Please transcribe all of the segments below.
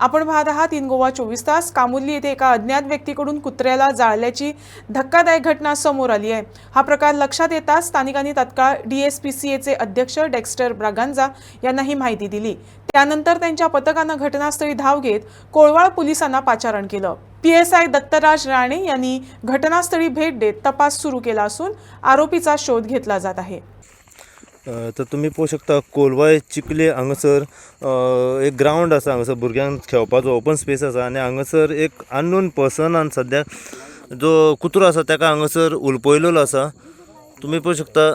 आपण पाहत आहात इन गोवा 24 तास। कामुर्ली येथे एका अज्ञात व्यक्तीकडून कुत्र्याला जाळल्याची धक्कादायक घटना समोर आली आहे। हा प्रकार लक्षात येताच स्थानिकांनी तत्काळ DSPCAचे अध्यक्ष डेक्स्टर ब्रागांजा यांना ही माहिती दिली। त्यानंतर त्यांच्या पथकाने घटनास्थळी धाव घेत कोळवाळ पोलिसांना पाचारण केलं। PSI दत्तराज राणे यांनी घटनास्थळी भेट देत तपास सुरू केला असून आरोपीचा शोध घेतला जात आहे। तर तुम्ही पळोवंक शकता कोलवाळे चिखले हांगासर एक ग्राउंड आसा, हांगासर भुरग्यांक खेळपाचो ओपन स्पेस आसा आनी हांगासर एक अननोन पर्सनान सद्याक जो कुत्रो आसा ताका हांगासर उलपयलेलो आसा। तुम्ही पळोवंक शकता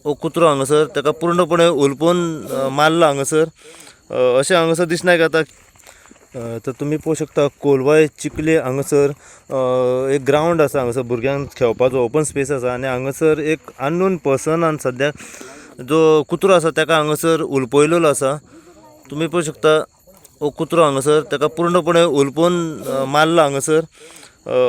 हो कुत्रो हांगासर ताका पूर्णपणे उलपून मारला हांगासर अशें हांगासर दिसण्याक येता। तर तुम्ही पळोवंक शकता कोलवाळे चिखले हांगासर एक ग्राउंड आसा, हांगासर भुरग्यांक खेळपाचो ओपन स्पेस आसा आनी हांगासर एक अननोन पर्सनान सद्याक जो कुत्रो आसा ताका हांगासर उलपयलेलो आसा। तुम्ही पळोवंक शकता हो कुत्रो हांगासर ताका पूर्णपणे उलपून मारला हांगासर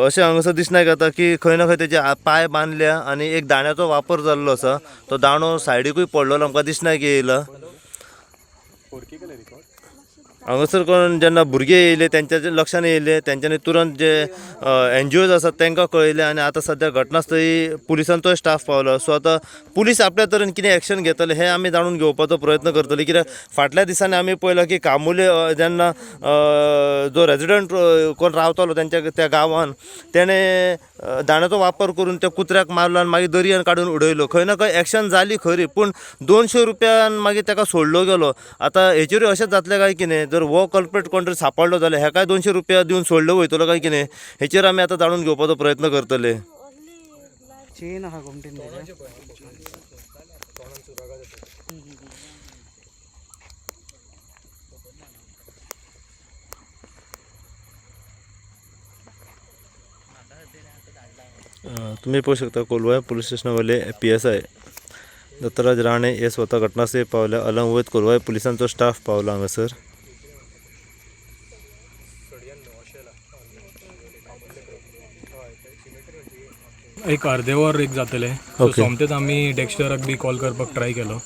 अशें हांगासर दिसण्याक येता की खंय ना खंय तेजे पाय बांदल्या आनी एक दाण्याचो वापर जाल्लो आसा। तो दाणो सायडीकूय पडलेलो आमकां दिसण्याक येयला। हांगासर कोण जेन्ना भुरगे येयले त्यांच्या लक्षान येयले, तेंच्यांनी तुरंत जे NGOs आसात तांकां कळयलें आनी आतां सद्या घटनास्थळी पुलिसांचो स्टाफ पावलो। सो आतां पुलीस आपल्या तरेन कितें एक्शन घेतले हें आमी जाणून घेवपाचो प्रयत्न करतले, कित्याक फाटल्या दिसांनी आमी पळयलां की कामुर्ले जेन्ना जो रेजिडेंट कोण रावतालो त्यांच्या त्या गांवांत तेणें दाण्याचो वापर करून त्या कुत्र्याक मारलो आनी मागीर दर्यान काडून उडयलो। खंय ना खंय एक्शन जाली खरी, पूण 200 रुपयान मागीर ताका सोडलो गेलो। आतां हेचेरूय अशेंच जातलें काय कितें? जर हो कल्प्रेट कोण तरी सांपडलो जाल्यार हेकाय 200 रुपया दिवन सोडलो वयतलो काय कितें? हेचेर आमी आतां जाणून घेवपाचो प्रयत्न करतले। तुम्ही पळोवंक शकता कोलवाळे पुलीस स्टेशनावयले PSI दत्तराज राणे हे स्वता घटनास्थळी पावल्या। अलॉंग विथ कोलवाळे पुलिसांचो स्टाफ पावला हांगासर। एक अर्दे वर एक जातले। सो सोमतेच आमी डेक्स्टराक बी कॉल करपाक ट्राय केलो।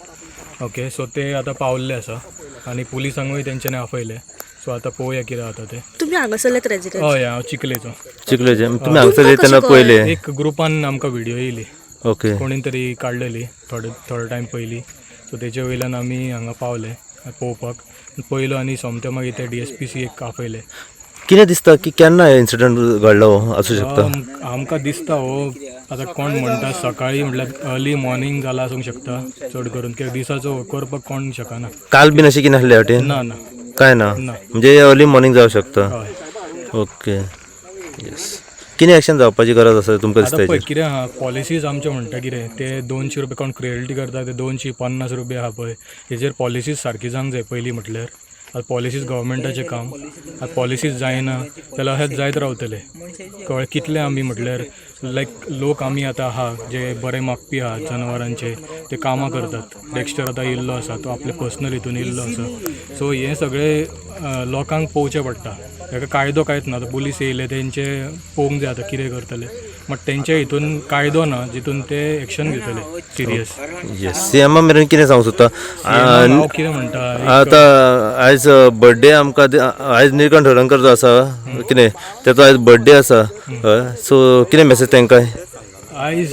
ओके, सो ते आतां पावल्ले आसा आनी पुलिसांकूय तेंच्यांनी आपयले। सो आतां पळोवया कितें जाता ते। तुम्ही हांगासरलेत रेजिडेंट? हय, हांव चिखलेचो। चिखलेचे तुम्ही हांगासर येतना पळयले? एक ग्रुपान आमकां व्हिडिओ येयली, ओके, कोणी तरी काडलेली थोडो टायम पयलीं। सो तेचे वयल्यान आमी हांगा पावले पळोवपाक। पयलो आनी सोमते मागीर ते DSPCAक आपयले। कितें दिसता की केन्ना इन्सिडंट घडलो आसूं शकता? आमकां दिसता हो आतां कोण म्हणटा सकाळी म्हटल्यार अर्ली मॉर्निंग जाला आसूंक शकता चड करून, कित्याक दिसाचो करपाक कोण शकना। काल बीन अशें कितें आसलें वाटेन? ना ना काय ना, म्हणजे अर्ली मॉर्निंग जावं शकता। हय, ओके, येस। कितें एक्शन जावपाची गरज आसा तुमकां दिसता? आतां पळय कितें आहा, पॉलिसीज आमचे म्हणटा कितें ते 200 रुपया कोण क्रुएल्टी करता ते 250 रुपया आहा पळय, हेजेर पॉलिसीज सारकी जावंक जाय पयलीं म्हटल्यार। आतां पॉलिसीज गव्हर्मेंटाचें काम, आतां पॉलिसीज जायना जाल्यार अशेंच जायत रावतले। कळ्ळें? कितले आमी म्हटल्यार लायक लोक आमी आतां आहा जे बरे मागपी आहा जनावरांचे, ते कामां करतात। डेक्स्टर आतां येयल्लो आसा, तो आपले पर्सनल हितून येयल्लो आसा। सो हे सगळे लोकांक पळोवचें पडटा। हेका कायदो कांयच ना। आतां पुलीस येयले तेंचे पळोवंक जाय आतां कितें करतले, बट तेंच्या हितून कायदो ना जितून ते एक्शन घेतले सिरियस। येस, CM मेरेन कितें सांगूंक सोदता? हांव कितें म्हणटा, आतां आयज बर्थडे आमकां आयज निलकंठ हळर्णकर जो आसा कितें तेचो आयज बर्थडे आसा, सो कितें मेसेज तांकां? आयज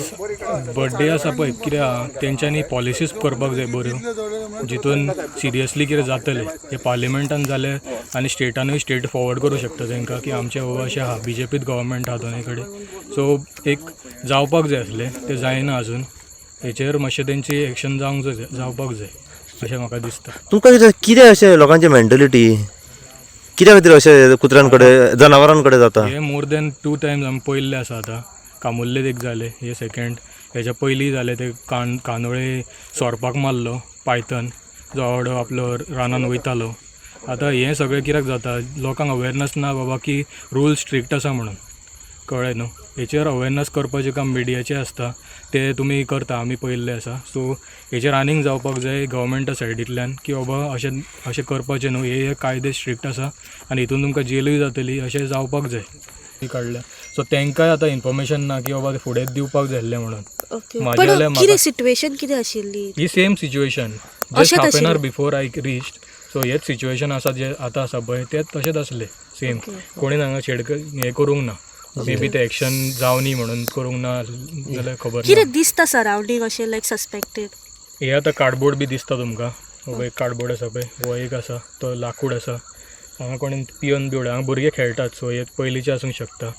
बर्थडे आसा पळय, कितें आहा तेंच्यांनी पॉलिसीज करपाक जाय बऱ्यो जितून सिरियसली कितें जातलें हे पार्लिमेंटान जालें आनी स्टेटानूय स्टेट फॉरवर्ड करूं शकता तांकां की आमचे बाबा अशें आहा, BJPच गव्हर्मेंट आहा दोनी कडेन। सो एक जावपाक जाय आसलें, तें जायना आजून। हेचेर मातशें तेंची एक्शन जावपाक जाय अशें म्हाका दिसता। तुमकां कितें अशें लोकांची मेंटलिटी कित्या खातीर अशें कुत्र्यां कडेन जनावरां कडेन जाता? हे मोर दॅन 2 टायम्स आमी पयल्ले आसा। आतां कामुर्लेत एक जाले, हे सेकंड। हेच्या पयलीं जाले ते कानोळे सोरपाक मारलो पायथन, जो आवडो आपलो रानान वयतालो। आतां हें सगळें कित्याक जाता? लोकांक अवेरनस ना बाबा की रूल स्ट्रिक्ट आसा म्हणून। कळ्ळें न्हू? हेचेर अवेरनस करपाचें काम मिडियाचें आसता, ते तुमी करता, आमी पयल्ले आसा। सो हेचेर आनीक जावपाक जाय गव्हर्मेंटा सायडींतल्यान की बाबा अशें करपाचें न्हू, हे कायदे स्ट्रिक्ट आसा आनी हितून तुमकां जेलूय जातली, अशें जावपाक जाय। ती काडल्या सो तांकांय आतां इन्फॉर्मेशन ना की बाबा ते फुडें दिवपाक जाय आसलें म्हणून ओके म्हाजे पण जाल्यार कितें सिट्युएशन कितें आशिल्ली ही सेम सिच्युएशन जस्ट अशेंच हाफ एन आवर आशिल्लें? बिफोर आय रिच्ड सो हेच सिच्युएशन आसा जे आतां आसा पळय तेच तशेंच आसलें सेम कोणी हांगा हें करूंक ना मे बी ते एक्शन जावनी म्हणून करूंक ना जाल्यार खबर ना कितें दिसता सरावंडींग अशें लायक सस्पेक्टेड हे आतां कार्डबोर्ड बी दिसता तुमकां हो एक कार्डबोर्ड आसा पळय हो एक आसा तो लाकूड आसा हांगा कोणी पिवन बिवड हांगा भुरगे खेळटात सो एक पयलींचे आसूंक शकता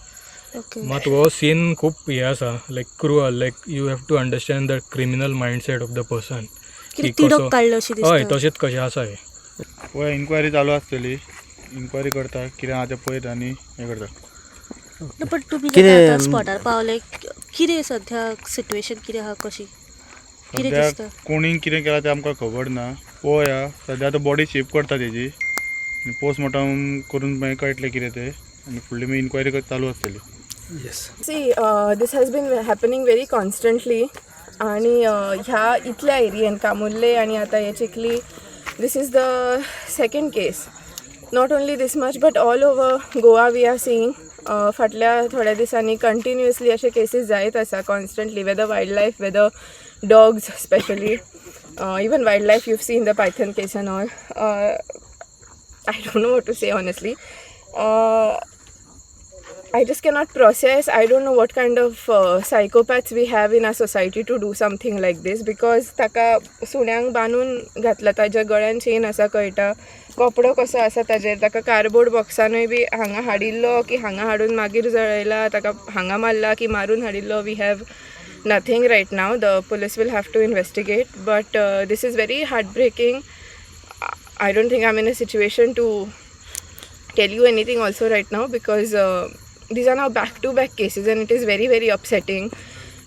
ओके मात हो सीन खूब हे आसा like cruel like you have to understand the criminal mindset of the person कितें तिडक काडलो अशें हय दिसता तशेंच कशें आसा हे पळय इन्क्वायरी चालू आसतली इन्क्वायरी करता कितें आहा तें पळयता आनी हें करता ना, पण तुमी कितें- जेन्ना आतां स्पॉटार पावले कितें सद्या सिट्युएशन कितें आहा कशी कितें सद्या दिसता कोणी कितें केलां तें आमकां खबर ना पळोवया सद्या आतां बॉडी शेप करता तेजी आनी पोस्टमॉर्टम करून मागीर कळटलें कितें तें आनी फुडली मागीर इन्क्वायरी चालू आसतली See, this has been happening very constantly आणि ह्या इतल्या एरियेन कामुर्ले आणि आता हे Chikhli this is the second case. Not only this much but all over Goa we are seeing फाटल्या थोड्या दिसांनी कंटिन्युअसली असे केसीस जायत आसा constantly whether wildlife whether dogs specially even wildlife you've seen the python case and all. I don't know what to say honestly. I just cannot process. I don't know what kind of psychopaths we have in our society to do something like this because ताका सुण्यांक बांदून घातला ताज्या गळ्यान chain आसा कळटा कपडो कसो आसा ताजेर ताका कार्डबोर्ड बॉक्सानूय बी हांगा हाडिल्लो की हांगा हाडून मागीर जळयला ताका हांगा मारला की मारून हाडिल्लो we have nothing right now. The police will have to investigate but this is very heartbreaking. I don't think I'm in a situation to tell you anything also right now because these are now back-to-back cases and it is very very upsetting.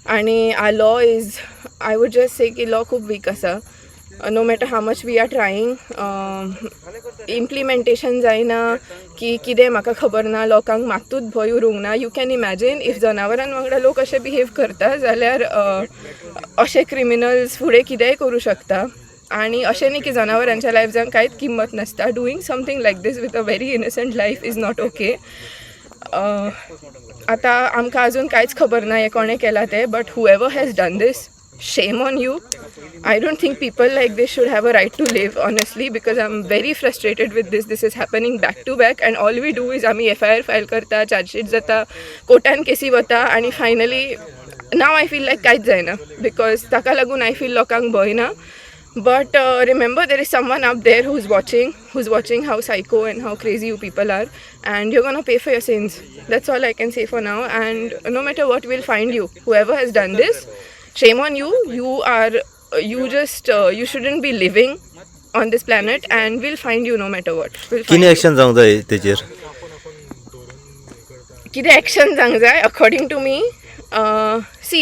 And our law is, I would just say ki law खूप weak asa. No matter how much we are trying, implementation जायना की कितें म्हाका खबर ना लोकांक मातूच भंय उरूंक ना. You can imagine if जनावरां वांगडा लोक अशें बिहेव करता जाल्यार अशे क्रिमिनल्स फुडें कितेंय करूं शकता आणि अशें न्ही की जनावरांच्या लायफान कांयच किंमत नासता. Doing something like this with a very innocent life is not okay. आता आमकां अजून कांयच खबर ना हें कोणें केलां तें but whoever has done this shame on you. I don't think people like this should have a right to live honestly because I'm very frustrated with this. This is happening back to back and all we do is आमी FIR file करता charge sheet जाता कोर्टान केसी वता आणि finally now I feel like कांयच जायना because ताका लागून I feel लोकांक भंय ना. But remember there is someone up there who's watching how psycho and how crazy you people are and you're gonna pay for your sins. That's all I can say for now and no matter what we'll find you. Whoever has done this, shame on you. You shouldn't be living on this planet and we'll find you no matter what. We'll find कितें you. Action जावंक जाय तेचेर कितें action जावंक जाय according to me see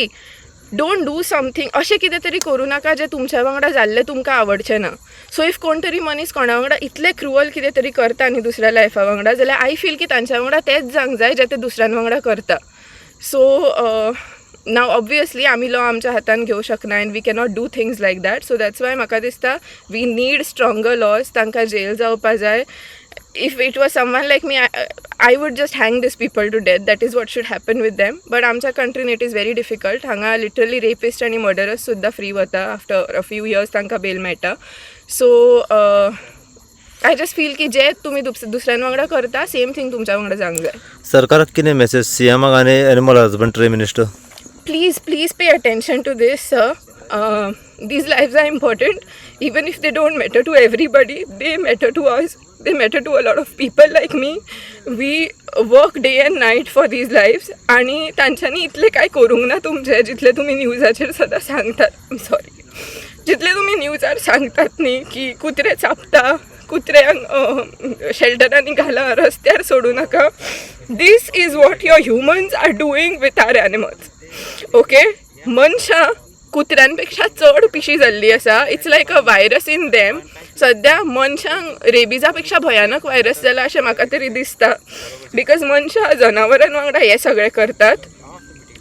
don't do something अशें कितें तरी करूं नाका जें तुमच्या वांगडा जाल्लें तुमकां आवडचें ना. सो इफ कोण तरी मनीस कोणा वांगडा इतलें क्रुअल कितें तरी करता न्ही दुसऱ्या लायफा वांगडा जाल्यार आय फील की तांच्या वांगडा तेंच जावंक जाय जें ते दुसऱ्यां वांगडा करता. सो नाव ऑब्वियसली आमी लॉ आमच्या हातान घेवं शकना and we cannot do things like that. So that's why म्हाका दिसता वी नीड स्ट्रॉंगर लॉज. तांकां जेल जावपा जाय. If it was someone like me, I would just hang these people to death. That is what should happen with them. But आमच्या country it is very difficult. हांगा literally rapist आणि murderers सुद्धा free वता after a few years तांकां bail मेळटा. So I just feel की जे तुम्ही दुसऱ्यां वांगडा करता सेम थिंग तुमच्या वांगडा जावंक जाय. सरकाराक कितें मेसेज सीएमाक आनी animal husbandry minister Please pay attention to this, sir. These lives are important. Even if they don't matter to everybody, they matter to us. They matter to a lot of people like me. We work day and night for these lives. आणि तांच्यांनी इतले काय करूंक ना तुमचे जितले तुम्ही न्यूजाचेर सदां सांगतात. जितले तुम्ही न्यूजार सांगतात न्ही की कुत्रे चापता कुत्र्यांक शेल्टरांनी घाला रस्त्यार सोडू नाका. This is what your humans are doing with our animals. Okay मनशां कुत्र्यांपेक्षा चड पिशी जाल्ली आसा. It's like a virus in them. सद्या मनशांक रेबिजा पेक्षा भयानक वायरस जाला अशें म्हाका तरी दिसता बिकॉज मनशां जनावरां वांगडा हे सगळें करतात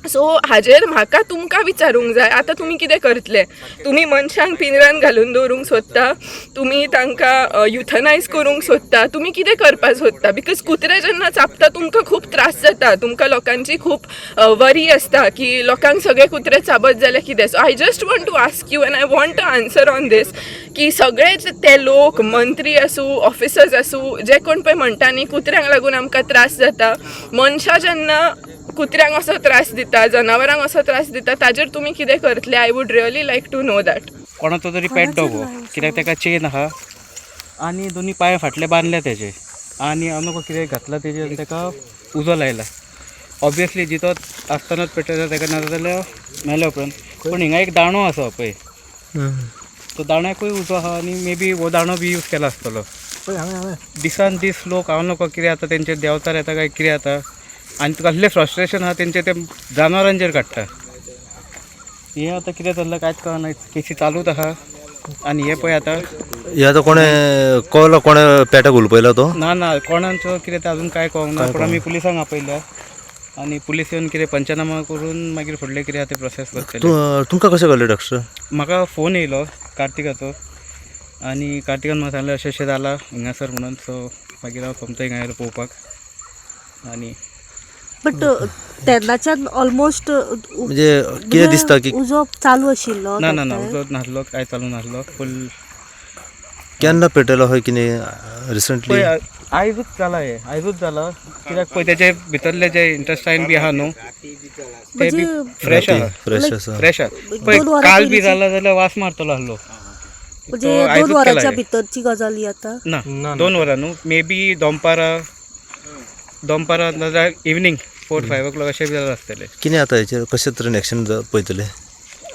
सो हाजेर म्हाका तुमकां विचारूंक जाय, आतां तुमी कितें करतले? तुमी मनशांक पिंजरान घालून दवरूंक सोदता, तुमी तांकां युथनायज करूंक सोदता, तुमी कितें करपाक सोदता? बिकॉज कुत्रे जेन्ना चाबता तुमकां खूब त्रास जाता, तुमकां लोकांची खूब वरी आसता की लोकांक सगळे कुत्रे चाबत जाल्यार कितें. So I just want to ask you and I want to answer on this की सगळे ते लोक, मंत्री आसूं, ऑफिसर्स आसूं, जे कोण पळय म्हणटा न्ही कुत्र्यांक लागून आमकां त्रास जाता, मनशां जेन्ना कुत्र्यांक असो त्रास दिता, जनावरांक असो त्रास दिता, ताजेर तुमी कितें करतले? I would really like to know that. कोणाचो तरी पेट डॉग हो, कित्याक ताका चेन आहा आनी दोनी पांय फाटले बांदले तेजे आनी अनोको कितें घातला तेजेर आनी ताका उजो लायला. ऑब्वियसली जितो आसतनाच पेटयता ताका नाजाल्यार मेल्या उपरांत. पूण हिंगा एक दाणो आसा पळय, तो दाण्याकूय उजो आहा आनी मे बी हो दाणो बी यूज केला आसतलो. दिसान दीस लोक हांव नको कितें जाता तेंचेर देंवचार येता काय कितें जाता आनी कसलें फ्रस्ट्रेशन आहा तेंचे ते जनावरांचेर काडटा. हें आतां कितें जाल्लें कांयच कळना, केसी चालूच आहा. आनी हे पळय आतां हे आता कोणे कळलो कोणे पेटाक उलपयला तो? ना कोणाचो कितें तें अजून कांय कळोंक ना. पूण आमी पुलिसांक आपयल्या आनी पुलीस येवन कितें पंचनामा करून मागीर फुडलें कितें आहा तें प्रोसेस करतले. तुमकां कशें कळलें डॉक्टर? म्हाका फोन येयलो कार्तिकाचो आनी कार्तिकान म्हाका सांगलें अशें अशें जालां हिंगासर म्हणून. सो मागीर हांव सोमतो हिंगा आयलो पळोवपाक आनी बट तेन्नाच्यान ऑलमोस्ट म्हणजे कितें दिसता की उजो चालू आशिल्लो. ना उजो नासलो, कांय चालू नासलो. फूल केन्ना पेटयलो हय कितें रिसंटली? पळय आयजूच जाला, हे आयजूच जाला. कित्याक पळय तेजे भितरले जे इंटेस्टायन बी आहा न्हू ते बी फ्रेश आहा. फ्रेश आसा. फ्रेश आहा. पळय काल बी जाला जाल्यार वास मारतलो आसलो. म्हणजे 2 वरांच्या भितरची गजाल ही आतां. ना 2 वरां न्हू, मे बी दनपारां नाजाल्यार इवनिंग 4-5 o'clock अशें बी जालें आसतलें. कितें आता हेचेर कशें तरेन एक्शन पळयतले?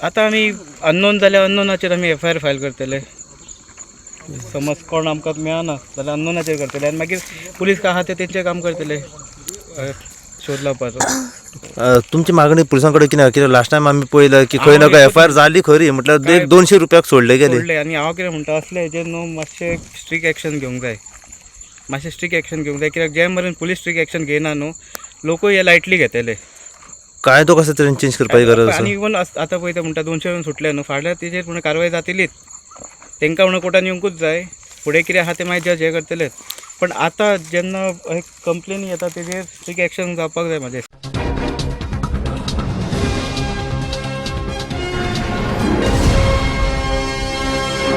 आतां आमी अननोन जाल्यार अननोनाचेर आमी FIR फायल करतले. समज कोण आमकां मेळना जाल्यार अननोनाचेर करतले आनी मागीर पुलीस काय आहा ते तेंचें काम करतले शोध लावपाचो. तुमची मागणी पुलिसां कडेन कितें? कित्याक लास्ट टायम आमी पळयलें की खंय ना खंय FIR जाली खरी, म्हटल्यार 200 रुपयाक सोडले गेले. सोडले आनी हांव कितें म्हणटा असले हेजेर न्हू मातशें स्ट्रीक एक्शन घेवंक जाय. कित्याक जे मेरेन पुलीस स्ट्रीक एक्शन घेयना न्हू लोकूय हे लायटली घेतले. कायदो कशें तरेन चेंज करपाची गरज आसा. आनी इवन आतां पळय ते म्हणटा 200 वरून सुटले न्हू, फाटल्यार तेजेर म्हणून कारवाय जातलीच. तांकां म्हणून कोर्टान येवंकूच जाय. फुडें कितें आहा ते मागीर जज हे करतलेच. पण आतां जेन्ना कंप्लेनी येता तेजेर स्ट्रीक एक्शन जावपाक जाय म्हाजें.